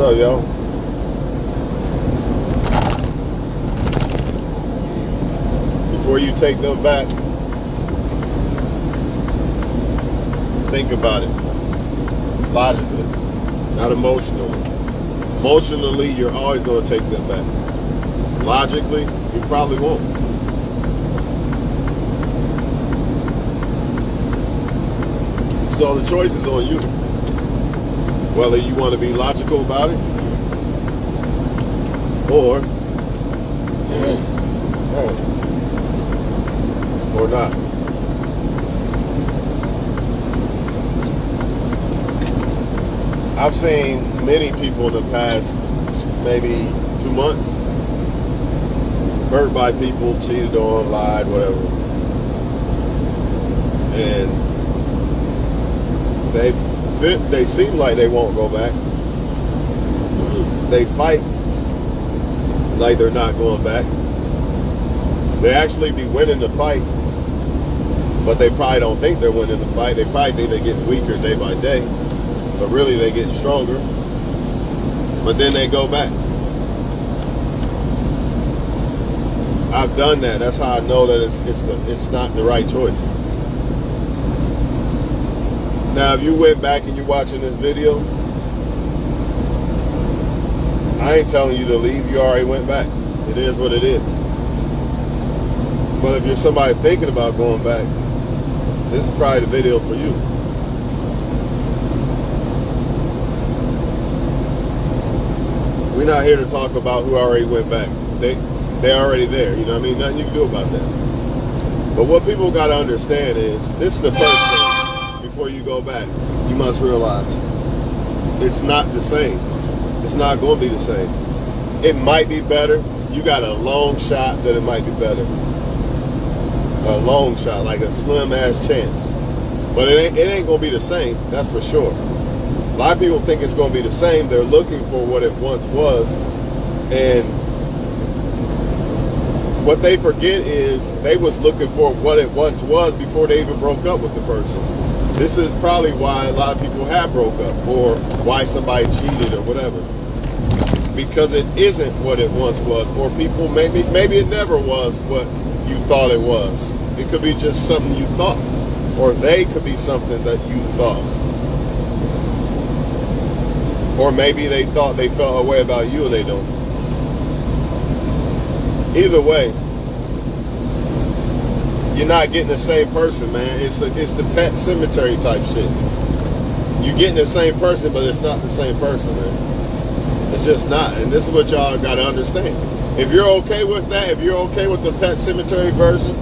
up, yo? Before you take them back, think about it. Logically, not emotionally. Emotionally, you're always going to take them back. Logically, you probably won't. So the choice is on you. Whether you want to be logical about it or not. I've seen many people in the past maybe 2 months hurt by people, cheated on, lied, whatever. And they seem like they won't go back. They fight like they're not going back. They actually be winning the fight, but they probably don't think they're winning the fight. They probably think they're getting weaker day by day, but really they're getting stronger. But then they go back. I've done that. That's how I know that it's not the right choice. Now, if you went back and you're watching this video, I ain't telling you to leave. You already went back. It is what it is. But if you're somebody thinking about going back, this is probably the video for you. We're not here to talk about who already went back. They're already there. You know what I mean? Nothing you can do about that. But what people got to understand is, this is the first thing. Before you go back, you must realize it's not the same. It's not going to be the same. It might be better. You got a long shot that it might be better. A long shot, like a slim ass chance. But it ain't going to be the same. That's for sure. A lot of people think it's going to be the same. They're looking for what it once was, and what they forget is they was looking for what it once was before they even broke up with the person. This is probably why a lot of people have broke up, or why somebody cheated or whatever. Because it isn't what it once was, or people maybe it never was what you thought it was. It could be just something you thought, or they could be something that you thought. Or maybe they thought they felt a way about you and they don't. Either way, you're not getting the same person, man. It's the Pet Cemetery type shit. You're getting the same person, but it's not the same person, man. It's just not. And this is what y'all got to understand. If you're okay with that, if you're okay with the Pet Cemetery version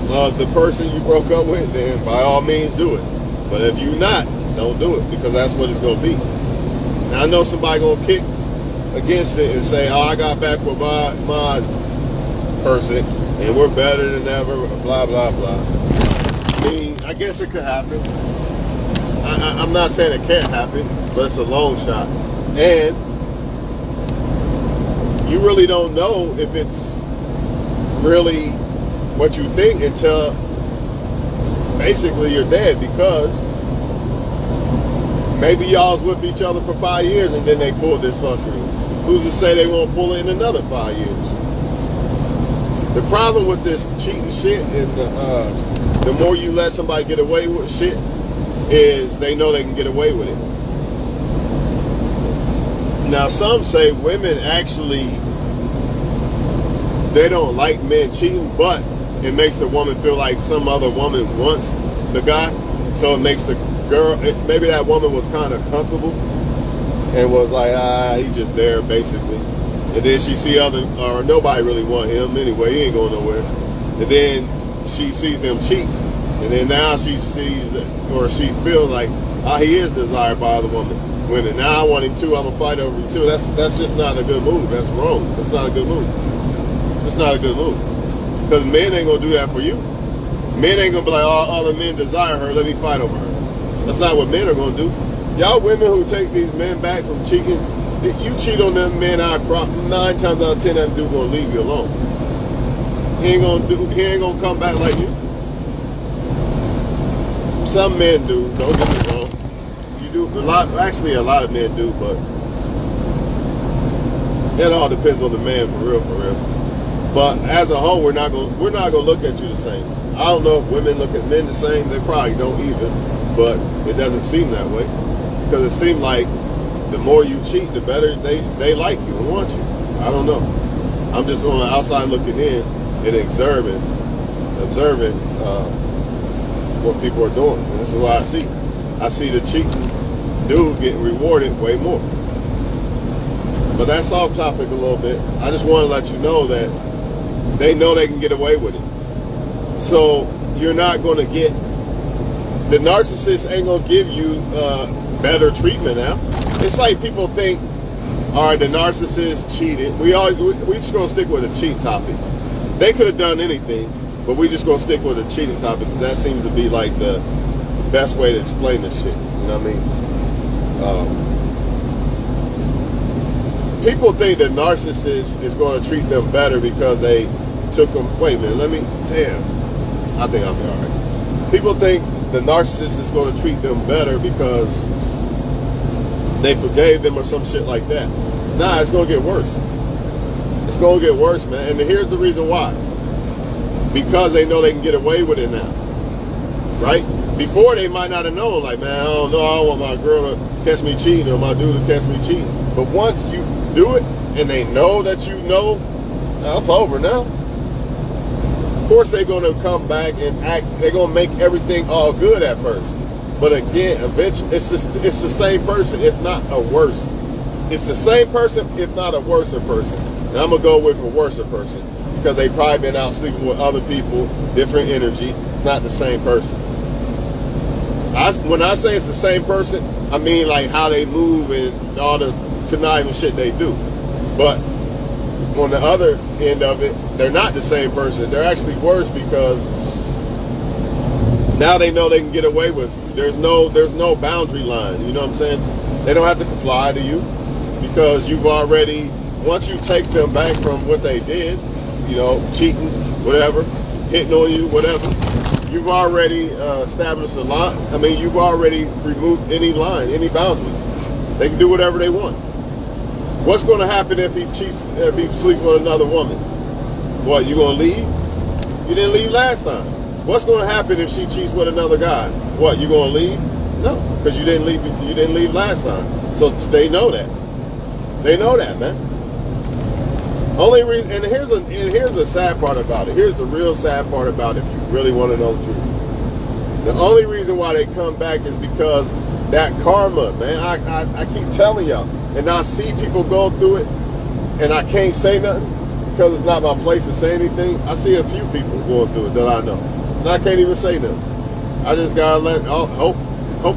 of the person you broke up with, then by all means do it. But if you're not, don't do it, because that's what it's going to be. Now, I know somebody going to kick against it and say, oh, I got back with my person, and we're better than ever, blah, blah, blah. I mean, I guess it could happen. I'm not saying it can't happen, but it's a long shot. And you really don't know if it's really what you think until basically you're dead, because maybe y'all's with each other for 5 years and then they pulled this fuckery. Who's to say they won't pull it in another 5 years? The problem with this cheating shit and the more you let somebody get away with shit is they know they can get away with it. Now, some say women actually, they don't like men cheating, but it makes the woman feel like some other woman wants the guy. So it makes the girl, maybe that woman was kind of comfortable and was like, he's just there, basically. And then she see other, or nobody really want him anyway, he ain't going nowhere. And then she sees him cheat. And then now she sees that, or she feels like, he is desired by other women. Now I want him too, I'm going to fight over him too. That's just not a good move. That's wrong. That's not a good move. It's not a good move. Because men ain't going to do that for you. Men ain't going to be like, other men desire her, let me fight over her. That's not what men are going to do. Y'all women who take these men back from cheating, you cheat on them men, 9 times out of 10, that dude going to leave you alone. He ain't going to come back like you. Some men do, don't get me wrong. You do, a lot of men do, but It all depends on the man, for real, for real. But as a whole, we're not gonna look at you the same. I don't know if women look at men the same. They probably don't either. But it doesn't seem that way, because it seems like the more you cheat, the better they like you and want you. I don't know. I'm just on the outside looking in and observing what people are doing. And this is what I see. I see the cheating dude getting rewarded way more. But that's off topic a little bit. I just want to let you know that they know they can get away with it. So you're not going to get, the narcissist ain't going to give you better treatment now. It's like people think, all right, the narcissist cheated. We just going to stick with a cheat topic. They could have done anything, but we just going to stick with a cheating topic because that seems to be like the best way to explain this shit. You know what I mean? People think that narcissist is going to treat them better because they took them. Wait a minute, I think I'll be all right. People think the narcissist is going to treat them better because they forgave them or some shit like that. Nah, it's going to get worse. It's going to get worse, man. And here's the reason why. Because they know they can get away with it now. Right? Before they might not have known, like, man, I don't know, I don't want my girl to catch me cheating or my dude to catch me cheating. But once you do it and they know that you know, it's over now. Of course they're going to come back and act, they're going to make everything all good at first. But again, eventually, it's the same person, if not a worse. It's the same person, if not a worser person. And I'm going to go with a worser person because they've probably been out sleeping with other people, different energy. It's not the same person. When I say it's the same person, I mean like how they move and all the conniving shit they do. But on the other end of it, they're not the same person. They're actually worse because now they know they can get away with you. There's no boundary line. You know what I'm saying? They don't have to comply to you because you've already, once you take them back from what they did, you know, cheating, whatever, hitting on you, whatever, you've already established a line. I mean, you've already removed any line, any boundaries. They can do whatever they want. What's going to happen if he cheats, if he sleeps with another woman? What, you going to leave? You didn't leave last time. What's going to happen if she cheats with another guy? What, you going to leave? No, because you didn't leave last time. So they know that. They know that, man. Only reason, and here's the sad part about it. Here's the real sad part about it if you really want to know the truth. The only reason why they come back is because that karma, man. I keep telling y'all. And I see people go through it, and I can't say nothing because it's not my place to say anything. I see a few people going through it that I know, and I can't even say nothing. I just gotta hope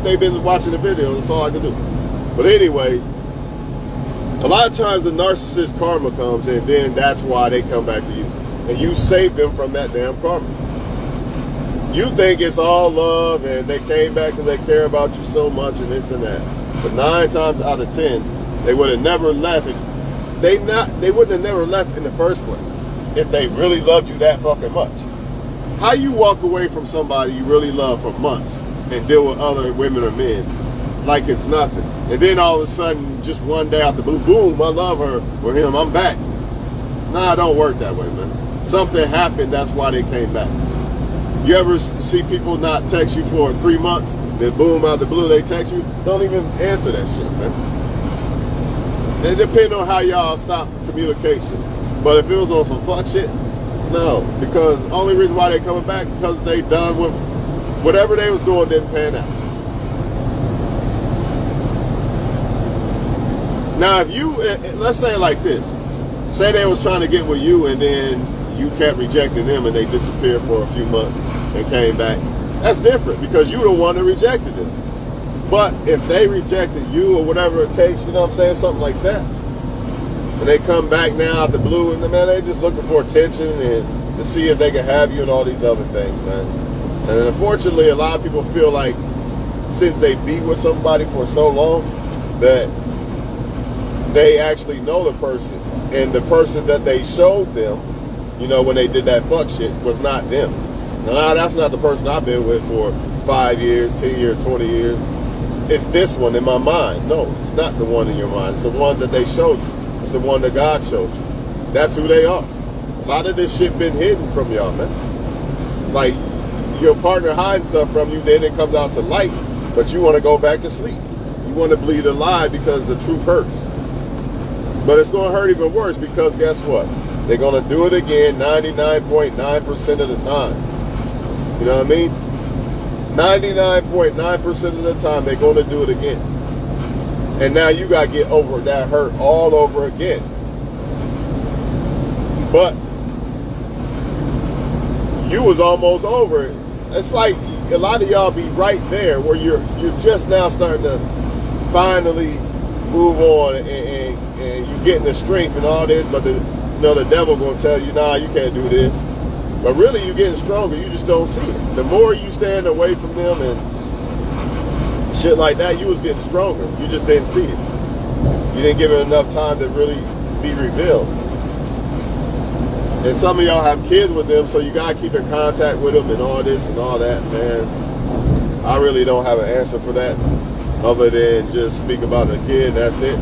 they've been watching the video. That's all I can do. But anyways, a lot of times the narcissist karma comes, and then that's why they come back to you, and you save them from that damn karma. You think it's all love, and they came back because they care about you so much, and this and that. But 9 times out of 10. They would have never left they wouldn't have never left in the first place if they really loved you that fucking much. How you walk away from somebody you really love for months and deal with other women or men like it's nothing, and then all of a sudden just one day out the blue, boom, I love her or him, I'm back. Nah, it don't work that way, man. Something happened, that's why they came back. You ever see people not text you for 3 months, then boom, out the blue they text you? Don't even answer that shit, man. It depends on how y'all stop communication. But if it was on some fuck shit, no. Because the only reason why they coming back because they done with whatever they was doing didn't pan out. Now if you, let's say it like this. Say they was trying to get with you and then you kept rejecting them and they disappeared for a few months and came back. That's different because you the one that rejected them. But if they rejected you or whatever the case, you know what I'm saying, something like that, and they come back now out the blue, and man, they just looking for attention and to see if they can have you and all these other things, man. And unfortunately, a lot of people feel like since they be with somebody for so long that they actually know the person, and the person that they showed them, you know, when they did that fuck shit was not them. Now, that's not the person I've been with for 5 years, 10 years, 20 years. It's this one in my mind. No, it's not the one in your mind. It's the one that they showed you. It's the one that God showed you. That's who they are. A lot of this shit been hidden from y'all, man. Like, your partner hides stuff from you, then it comes out to light, but you want to go back to sleep. You want to believe a lie because the truth hurts. But it's going to hurt even worse because guess what? They're going to do it again 99.9% of the time. You know what I mean? 99.9% of the time they're going to do it again. And now you got to get over that hurt all over again. But you was almost over it. It's like a lot of y'all be right there where you're just now starting to finally move on and you getting the strength and all this, but the devil gonna tell you, nah, you can't do this. But really, you're getting stronger. You just don't see it. The more you stand away from them and shit like that, you was getting stronger. You just didn't see it. You didn't give it enough time to really be revealed. And some of y'all have kids with them, so you gotta keep in contact with them and all this and all that, man. I really don't have an answer for that, other than just speak about the kid. And that's it.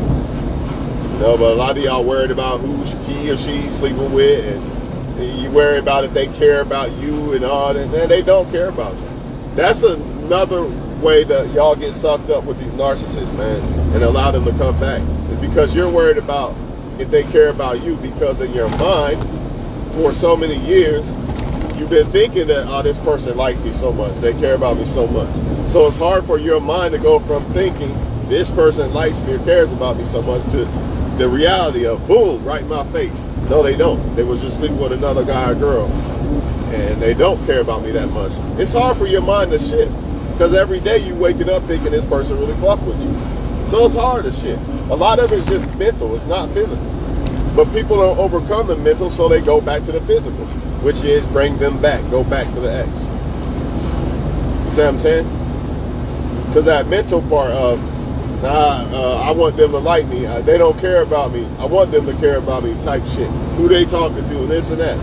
You know, but a lot of y'all worried about who he or she's sleeping with, and you worry about if they care about you and all that. Man, they don't care about you. That's another way that y'all get sucked up with these narcissists, man, and allow them to come back. It's because you're worried about if they care about you, because in your mind, for so many years, you've been thinking that, oh, this person likes me so much, they care about me so much. So it's hard for your mind to go from thinking this person likes me or cares about me so much to the reality of, boom, right in my face. No, they don't. They was just sleeping with another guy or girl, and they don't care about me that much. It's hard for your mind to shift, because every day you waking up thinking this person really fuck with you. So it's hard to shift. A lot of it's just mental. It's not physical. But people don't overcome the mental, so they go back to the physical, which is bring them back, go back to the ex. You see what I'm saying? Because that mental part of, I want them to like me. They don't care about me. I want them to care about me type shit. Who they talking to and this and that.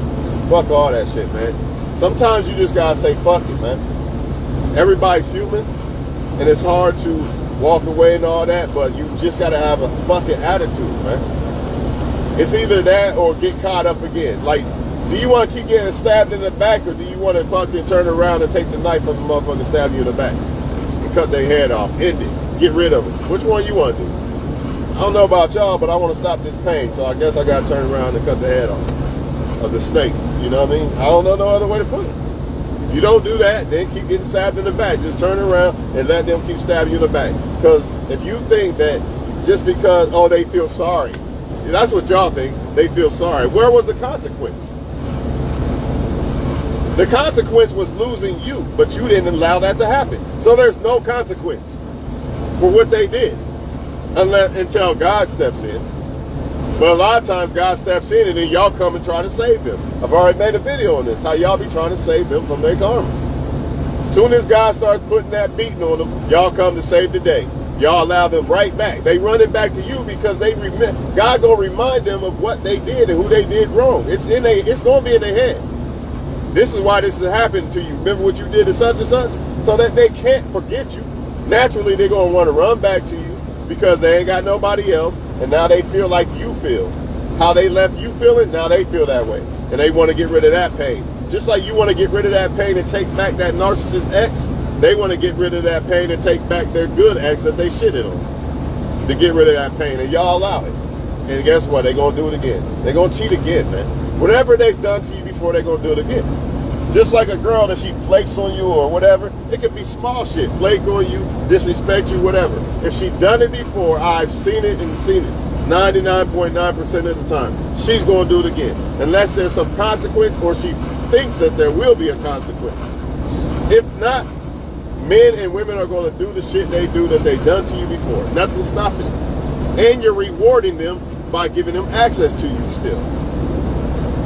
Fuck all that shit, man. Sometimes you just gotta say fuck it, man. Everybody's human, and it's hard to walk away and all that, but you just gotta have a fucking attitude, man. It's either that or get caught up again. Like, do you want to keep getting stabbed in the back, or do you want to fucking turn around and take the knife from the motherfucker and stab you in the back and cut their head off, end it? Get rid of it. Which one you want to do? I don't know about y'all, but I want to stop this pain, so I guess I got to turn around and cut the head off of the snake. You know what I mean? I don't know no other way to put it. If you don't do that, then keep getting stabbed in the back. Just turn around and let them keep stabbing you in the back. Because if you think that just because, oh, they feel sorry, that's what y'all think, they feel sorry. Where was the consequence? The consequence was losing you, but you didn't allow that to happen. So there's no consequence for what they did until God steps in. But a lot of times God steps in and then y'all come and try to save them. I've already made a video on this, how y'all be trying to save them from their karmas. Soon as God starts putting that beating on them, y'all come to save the day. Y'all allow them right back. They run it back to you because they remember. God gonna remind them of what they did and who they did wrong. It's gonna be in their head. This is why this has happened to you. Remember what you did to such and such? So that they can't forget you. Naturally, they're going to want to run back to you because they ain't got nobody else. And now they feel like you feel. How they left you feeling, now they feel that way. And they want to get rid of that pain. Just like you want to get rid of that pain and take back that narcissist ex, they want to get rid of that pain and take back their good ex that they shitted on. To get rid of that pain. And y'all allow it. And guess what? They're going to do it again. They're going to cheat again, man. Whatever they've done to you before, they're going to do it again. Just like a girl that she flakes on you or whatever, it could be small shit. Flake on you, disrespect you, whatever. If she done it before, I've seen it and seen it 99.9% of the time. She's going to do it again. Unless there's some consequence or she thinks that there will be a consequence. If not, men and women are going to do the shit they do that they've done to you before. Nothing's stopping it. And you're rewarding them by giving them access to you still.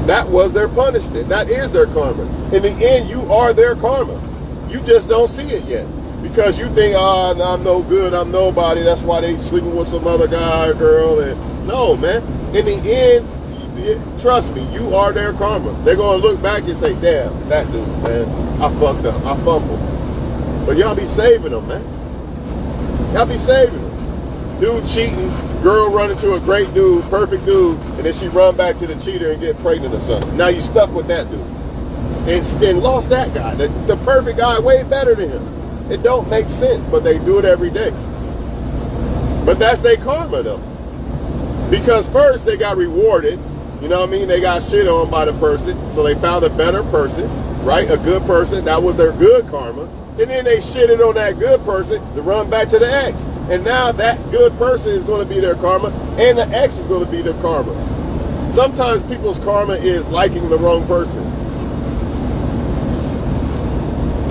That was their punishment. That is their karma. In the end, you are their karma. You just don't see it yet. Because you think, oh, I'm no good, I'm nobody. That's why they sleeping with some other guy or girl. And no, man. In the end, trust me, you are their karma. They're going to look back and say, damn, that dude, man, I fucked up. I fumbled. But y'all be saving them, man. Y'all be saving them. Dude cheating, girl run into a great dude, perfect dude, and then she run back to the cheater and get pregnant or something. Now you stuck with that dude and lost that guy, the perfect guy, way better than him. It don't make sense, but they do it every day. But that's their karma though, because first they got rewarded. You know what I mean? They got shit on by the person, so they found a better person, right? A good person. That was their good karma. And then they shitted on that good person to run back to the ex. And now that good person is going to be their karma, and the ex is going to be their karma. Sometimes people's karma is liking the wrong person.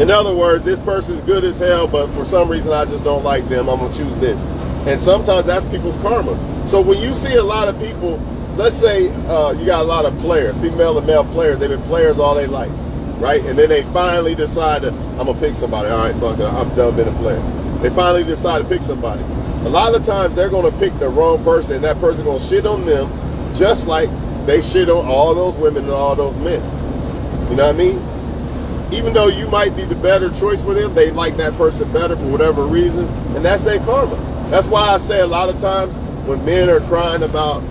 In other words, this person's good as hell, but for some reason I just don't like them. I'm going to choose this. And sometimes that's people's karma. So when you see a lot of people, let's say you got a lot of players, female and male players, they've been players all their life, right? And then they finally decide that I'm going to pick somebody. All right, fuck it, I'm done being a player. They finally decide to pick somebody. A lot of times they're going to pick the wrong person, and that person going to shit on them just like they shit on all those women and all those men. You know what I mean? Even though you might be the better choice for them, they like that person better for whatever reasons, and that's their karma. That's why I say a lot of times when men are crying about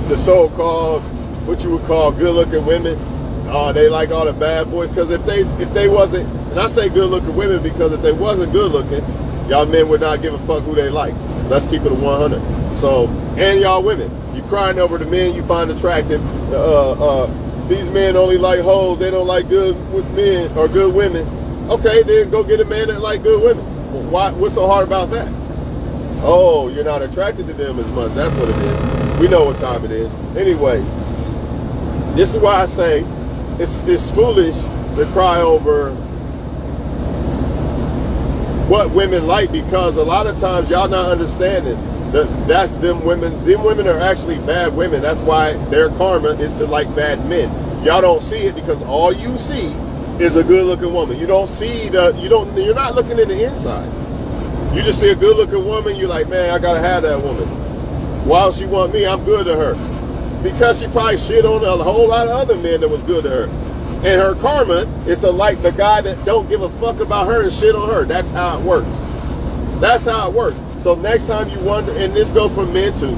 the so-called, what you would call good-looking women, they like all the bad boys, because if they wasn't, and I say good-looking women because if they wasn't good-looking, y'all men would not give a fuck who they like. Let's keep it a 100. So, and y'all women, you crying over the men you find attractive. These men only like hoes, they don't like good men or good women. Okay, then go get a man that like good women. Why? What's so hard about that? Oh, you're not attracted to them as much. That's what it is. We know what time it is. Anyways, this is why I say it's foolish to cry over what women like, because a lot of times y'all not understanding that that's them women. Them women are actually bad women. That's why their karma is to like bad men. Y'all don't see it because all you see is a good-looking woman. You don't see you're not looking in the inside. You just see a good-looking woman, you're like, man, I gotta have that woman. Why does she want me? I'm good to her. Because she probably shit on a whole lot of other men that was good to her. And her karma is to like the guy that don't give a fuck about her and shit on her. That's how it works. That's how it works. So next time you wonder, and this goes for men too,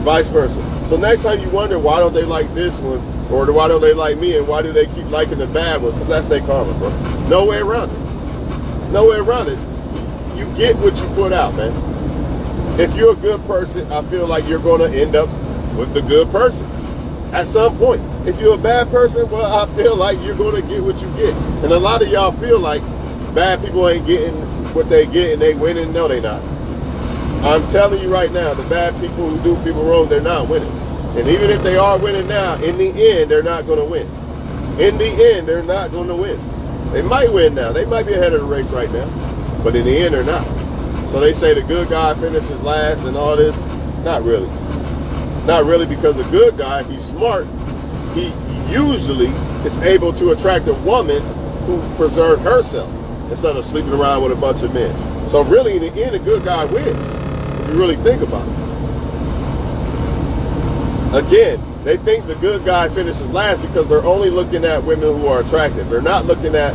vice versa. So next time you wonder, why don't they like this one? Or why don't they like me? And why do they keep liking the bad ones? Because that's their karma, bro. No way around it. No way around it. You get what you put out, man. If you're a good person, I feel like you're going to end up with the good person at some point. If you're a bad person, well, I feel like you're going to get what you get. And a lot of y'all feel like bad people ain't getting what they get and they winning. No, they not. I'm telling you right now, the bad people who do people wrong, they're not winning. And even if they are winning now, in the end, they're not going to win. In the end, they're not going to win. They might win now. They might be ahead of the race right now. But in the end, they're not. So they say the good guy finishes last and all this. Not really. Not really, because a good guy, if he's smart, he usually is able to attract a woman who preserved herself instead of sleeping around with a bunch of men. So really, in the end, a good guy wins, if you really think about it. Again, they think the good guy finishes last because they're only looking at women who are attractive. They're not looking at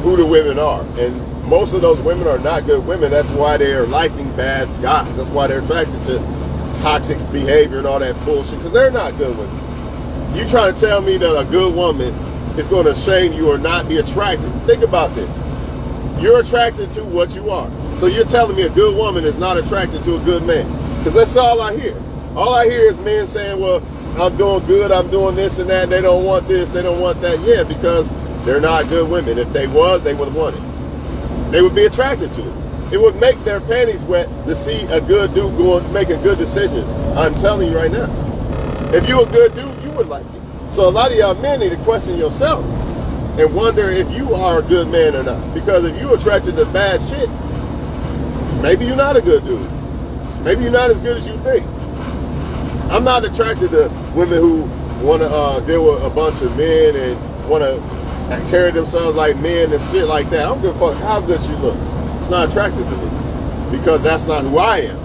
who the women are. And most of those women are not good women. That's why they're liking bad guys. That's why they're attracted to toxic behavior and all that bullshit, because they're not good women. You trying to tell me that a good woman is going to shame you or not be attracted? Think about this. You're attracted to what you are. So you're telling me a good woman is not attracted to a good man? Because that's all I hear. All I hear is men saying, well, I'm doing good, I'm doing this and that, and they don't want this, they don't want that. Yeah, because they're not good women. If they was, they would have won it. They would be attracted to it. It would make their panties wet to see a good dude going making good decisions. I'm telling you right now. If you a good dude, you would like it. So a lot of y'all men need to question yourself and wonder if you are a good man or not. Because if you attracted to bad shit, maybe you're not a good dude. Maybe you're not as good as you think. I'm not attracted to women who want to deal with a bunch of men and want to carry themselves like men and shit like that. I don't give a fuck how good she looks. It's not attractive to me because that's not who I am.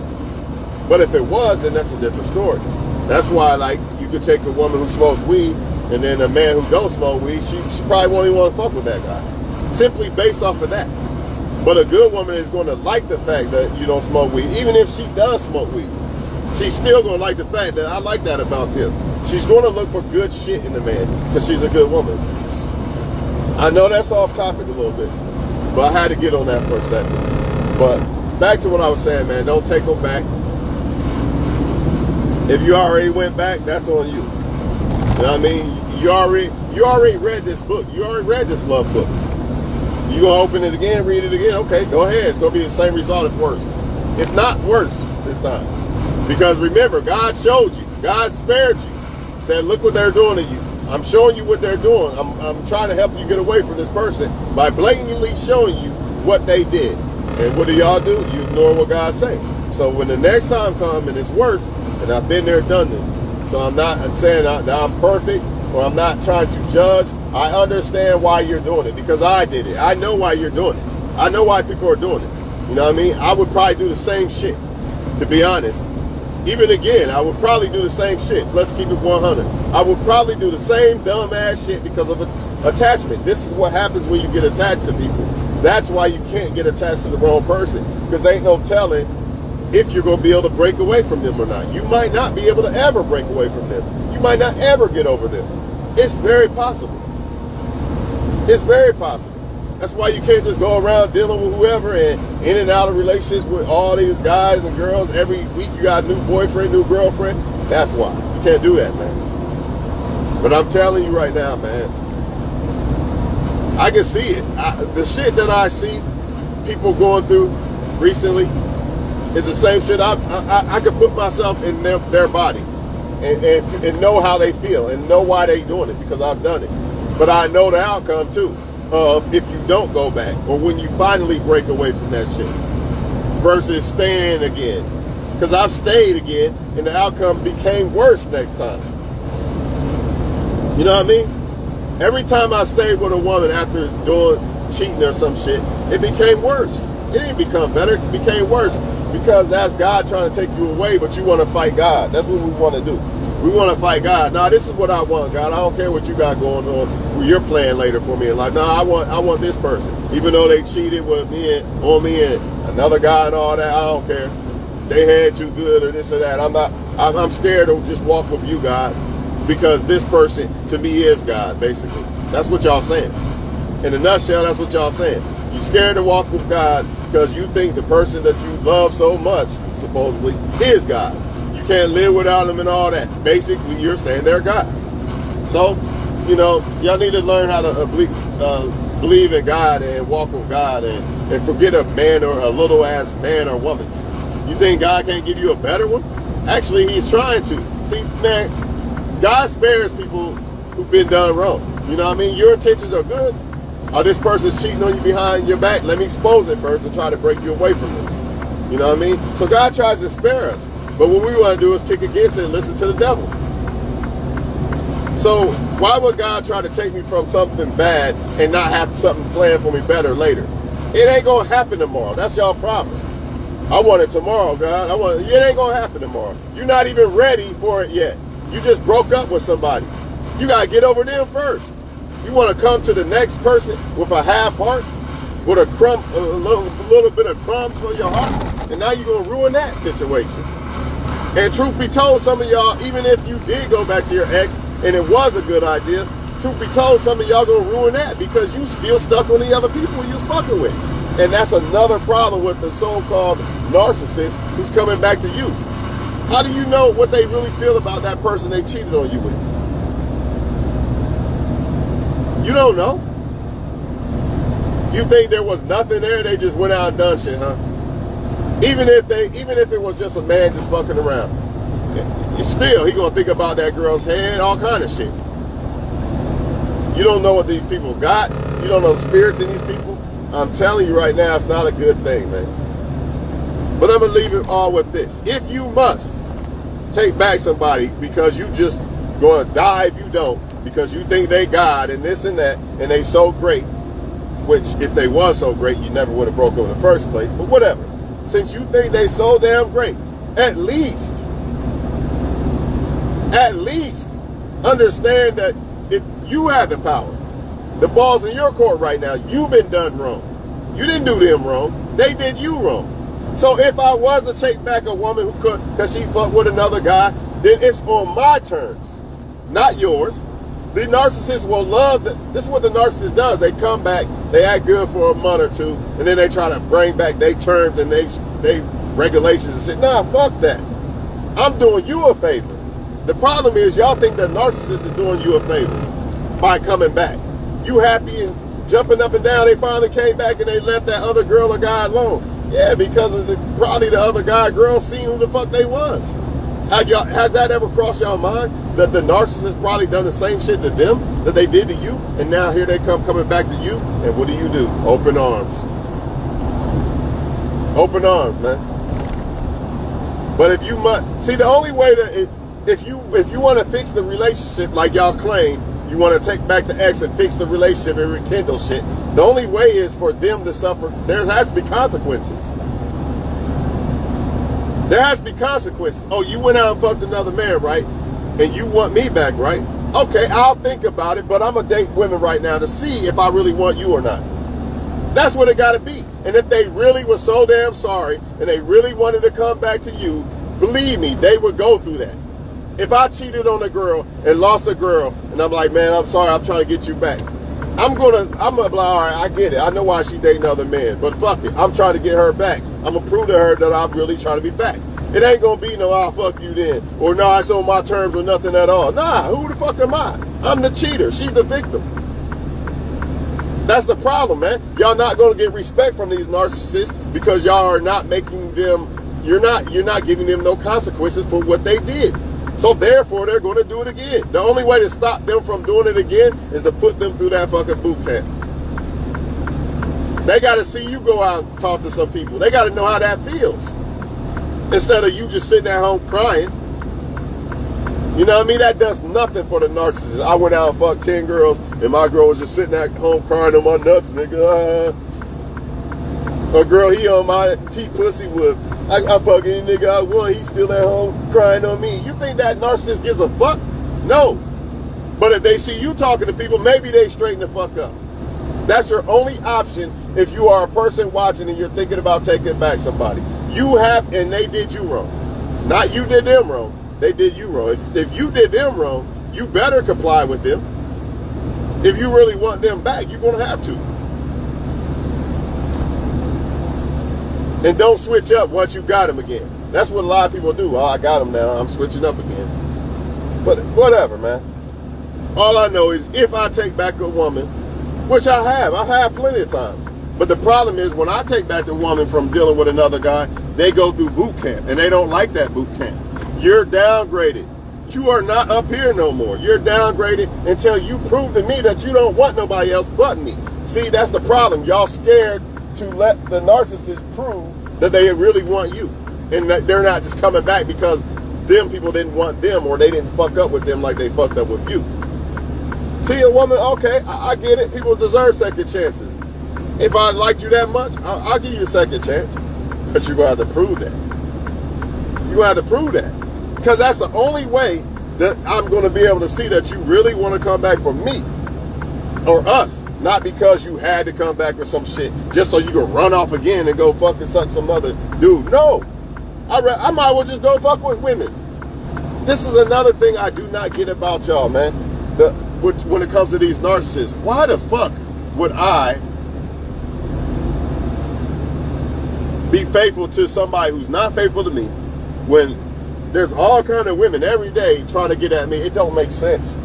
But if it was, then that's a different story. That's why, like, you could take a woman who smokes weed and then a man who don't smoke weed, she probably won't even want to fuck with that guy. Simply based off of that. But a good woman is going to like the fact that you don't smoke weed. Even if she does smoke weed, she's still going to like the fact that I like that about him. She's going to look for good shit in the man because she's a good woman. I know that's off topic a little bit, but I had to get on that for a second. But back to what I was saying, man, don't take them back. If you already went back, that's on you. You know what I mean? You already read this book. You already read this love book. You gonna open it again, read it again? Okay, go ahead. It's gonna be the same result, if worse. If not worse this time. Because remember, God showed you. God spared you. Said, look what they're doing to you. I'm showing you what they're doing. I'm trying to help you get away from this person by blatantly showing you what they did. And what do y'all do? You ignore what God say. So when the next time comes and it's worse, and I've been there, done this. So I'm not saying that I'm perfect, or I'm not trying to judge. I understand why you're doing it because I did it. I know why you're doing it. I know why people are doing it. You know what I mean? I would probably do the same shit, to be honest. Even again, I would probably do the same shit. Let's keep it 100. I would probably do the same dumb ass shit because of attachment. This is what happens when you get attached to people. That's why you can't get attached to the wrong person, because ain't no telling if you're going to be able to break away from them or not. You might not be able to ever break away from them. You might not ever get over them. It's very possible. It's very possible. That's why you can't just go around dealing with whoever and in and out of relationships with all these guys and girls. Every week you got a new boyfriend, new girlfriend. That's why. You can't do that, man. But I'm telling you right now, man, I can see it. The shit that I see people going through recently is the same shit. I could put myself in their body and know how they feel and know why they doing it because I've done it. But I know the outcome too of if you don't go back or when you finally break away from that shit versus staying again. Because I've stayed again and the outcome became worse next time. You know what I mean? Every time I stayed with a woman after doing cheating or some shit, it became worse. It didn't become better, it became worse. Because that's God trying to take you away, but you want to fight God. That's what we want to do. We want to fight God. Nah, this is what I want, God. I don't care what you got going on. You're playing later for me in life. Nah, I want this person. Even though they cheated with me and on me and another guy and all that, I don't care. They had you good or this or that. I'm scared to just walk with you, God, because this person to me is God, basically. That's what y'all saying. In a nutshell, that's what y'all saying. You're scared to walk with God because you think the person that you love so much, supposedly, is God. You can't live without them and all that. Basically, you're saying they're God. So, you know, y'all need to learn how to believe in God and walk with God and forget a man or a little ass man or woman. You think God can't give you a better one? Actually, he's trying to. See, man, God spares people who've been done wrong. You know what I mean? Your intentions are good. Oh, this person's cheating on you behind your back. Let me expose it first and try to break you away from this. You know what I mean? So God tries to spare us. But what we want to do is kick against it and listen to the devil. So why would God try to take me from something bad and not have something planned for me better later? It ain't going to happen tomorrow. That's y'all problem. I want it tomorrow, God. It ain't going to happen tomorrow. You're not even ready for it yet. You just broke up with somebody. You got to get over them first. You want to come to the next person with a half heart, with a little bit of crumbs for your heart, and now you're going to ruin that situation. And truth be told, some of y'all, even if you did go back to your ex and it was a good idea, truth be told, some of y'all going to ruin that because you still stuck on the other people you're fucking with. And that's another problem with the so-called narcissist who's coming back to you. How do you know what they really feel about that person they cheated on you with? You don't know. You think there was nothing there, they just went out and done shit, huh? Even if it was just a man just fucking around, still he gonna think about that girl's head, all kind of shit. You don't know what these people got. You don't know the spirits in these people. I'm telling you right now, it's not a good thing, man. But I'm gonna leave it all with this: if you must take back somebody because you just gonna die if you don't, because you think they God and this and that, and they so great, which if they was so great, you never would have broke them in the first place, but whatever. Since you think they so damn great, at least understand that you have the power. The ball's in your court right now. You've been done wrong. You didn't do them wrong. They did you wrong. So if I was to take back a woman who could, because she fucked with another guy, then it's on my terms, not yours. The narcissist will love that. This is what the narcissist does. They come back, they act good for a month or two, and then they try to bring back their terms and they regulations and shit. Nah, fuck that. I'm doing you a favor. The problem is y'all think the narcissist is doing you a favor by coming back. You happy and jumping up and down. They finally came back and they left that other girl or guy alone. Yeah, because of probably the other guy or girl seen who the fuck they was. Has that ever crossed y'all mind that the narcissist probably done the same shit to them that they did to you, and now here they coming back to you, and what do? Open arms. Open arms, man. But if you must see, the only way to if you want to fix the relationship like y'all claim, you want to take back the ex and fix the relationship and rekindle shit. The only way is for them to suffer. There has to be consequences. There has to be consequences. Oh, you went out and fucked another man, right? And you want me back, right? Okay, I'll think about it, but I'm going to date women right now to see if I really want you or not. That's what it got to be. And if they really were so damn sorry and they really wanted to come back to you, believe me, they would go through that. If I cheated on a girl and lost a girl, and I'm like, man, I'm sorry, I'm trying to get you back. I'm gonna be like, all right, I get it. I know why she dating other men, but fuck it. I'm trying to get her back. I'm gonna prove to her that I'm really trying to be back. It ain't gonna be no, I'll fuck you then. Or no, it's on my terms or nothing at all. Nah, who the fuck am I? I'm the cheater. She's the victim. That's the problem, man. Y'all not gonna get respect from these narcissists because y'all are not making them, you're not giving them no consequences for what they did. So therefore, they're going to do it again. The only way to stop them from doing it again is to put them through that fucking boot camp. They got to see you go out and talk to some people. They got to know how that feels. Instead of you just sitting at home crying. You know what I mean? That does nothing for the narcissist. I went out and fucked 10 girls, and my girl was just sitting at home crying on my nuts, nigga. A girl, he pussy whip. I fucking nigga I won. He's still at home crying on me. You think that narcissist gives a fuck? No. But if they see you talking to people, maybe they straighten the fuck up. That's your only option if you are a person watching and you're thinking about taking back somebody. You have, and they did you wrong. Not you did them wrong. They did you wrong. If you did them wrong, you better comply with them. If you really want them back, you're going to have to. And don't switch up once you got them again. That's what a lot of people do. Oh, I got them now. I'm switching up again. But whatever, man. All I know is if I take back a woman, which I have plenty of times. But the problem is when I take back the woman from dealing with another guy, they go through boot camp. And they don't like that boot camp. You're downgraded. You are not up here no more. You're downgraded until you prove to me that you don't want nobody else but me. See, that's the problem. Y'all scared to let the narcissist prove that they really want you and that they're not just coming back because them people didn't want them or they didn't fuck up with them like they fucked up with you. See a woman, okay, I get it. People deserve second chances. If I liked you that much, I'll give you a second chance. But you're going to have to prove that. You're going to have to prove that. Because that's the only way that I'm going to be able to see that you really want to come back for me or us. Not because you had to come back with some shit just so you can run off again and go fucking suck some other dude. No. I might as well just go fuck with women. This is another thing I do not get about y'all, man. When it comes to these narcissists. Why the fuck would I be faithful to somebody who's not faithful to me when there's all kind of women every day trying to get at me? It don't make sense.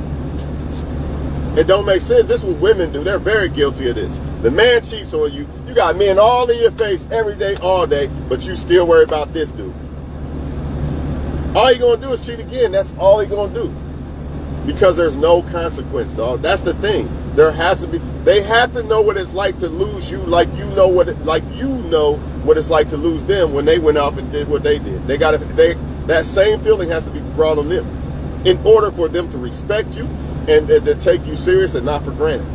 It don't make sense. This is what women do. They're very guilty of this. The man cheats on you. You got men all in your face every day, all day, but you still worry about this dude. All you're going to do is cheat again. That's all you're going to do. Because there's no consequence, dog. That's the thing. There has to be. They have to know what it's like to lose you, like you know what it's like to lose them when they went off and did what they did. That same feeling has to be brought on them in order for them to respect you and to take you serious and not for granted.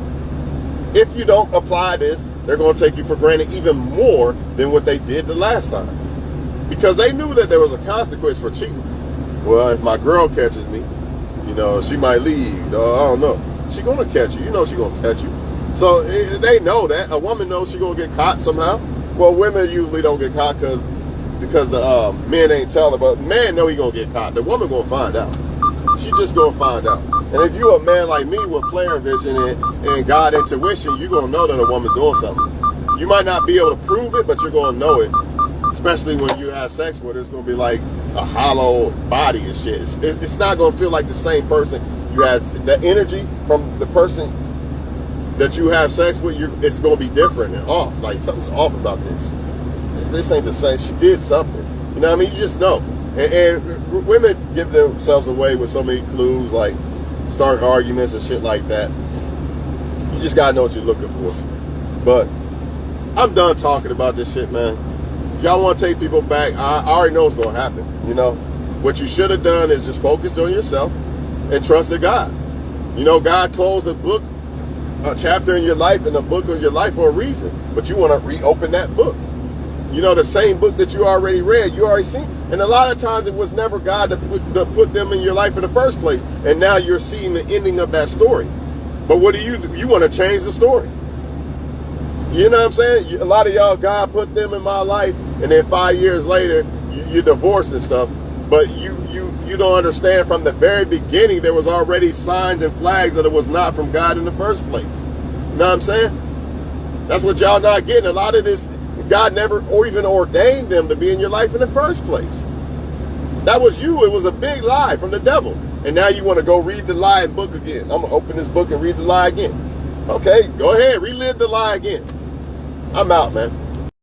If you don't apply this, they're going to take you for granted even more than what they did the last time. Because they knew that there was a consequence for cheating. Well, if my girl catches me, she might leave. I don't know. She's going to catch you. You know she's going to catch you. So they know that. A woman knows she's going to get caught somehow. Well, women usually don't get caught because the men ain't telling, but man know he going to get caught. The woman going to find out. She just going to find out. And if you a man like me with player vision and God intuition, you're going to know that a woman doing something. You might not be able to prove it, but you're going to know it. Especially when you have sex with her, it's going to be like a hollow body and shit. It's not going to feel like the same person. You have the energy from the person that you have sex with, it's going to be different and off. Like, something's off about this. This ain't the same. She did something. You know what I mean? You just know. And women give themselves away with so many clues, like starting arguments and shit like that. You just got to know what you're looking for. But I'm done talking about this shit, man. Y'all want to take people back, I already know what's going to happen. You know, what you should have done is just focused on yourself and trusted God. You know, God closed the book, a chapter in your life and a book of your life for a reason. But you want to reopen that book. You know, the same book that you already read, you already seen. And a lot of times it was never God that put them in your life in the first place. And now you're seeing the ending of that story. But what do? You want to change the story. You know what I'm saying? A lot of y'all, God put them in my life, and then 5 years later, you're divorced and stuff. But you don't understand from the very beginning, there was already signs and flags that it was not from God in the first place. You know what I'm saying? That's what y'all not getting. A lot of this, God never or even ordained them to be in your life in the first place. That was you. It was a big lie from the devil. And now you want to go read the lie book again. I'm going to open this book and read the lie again. Okay, go ahead. Relive the lie again. I'm out, man.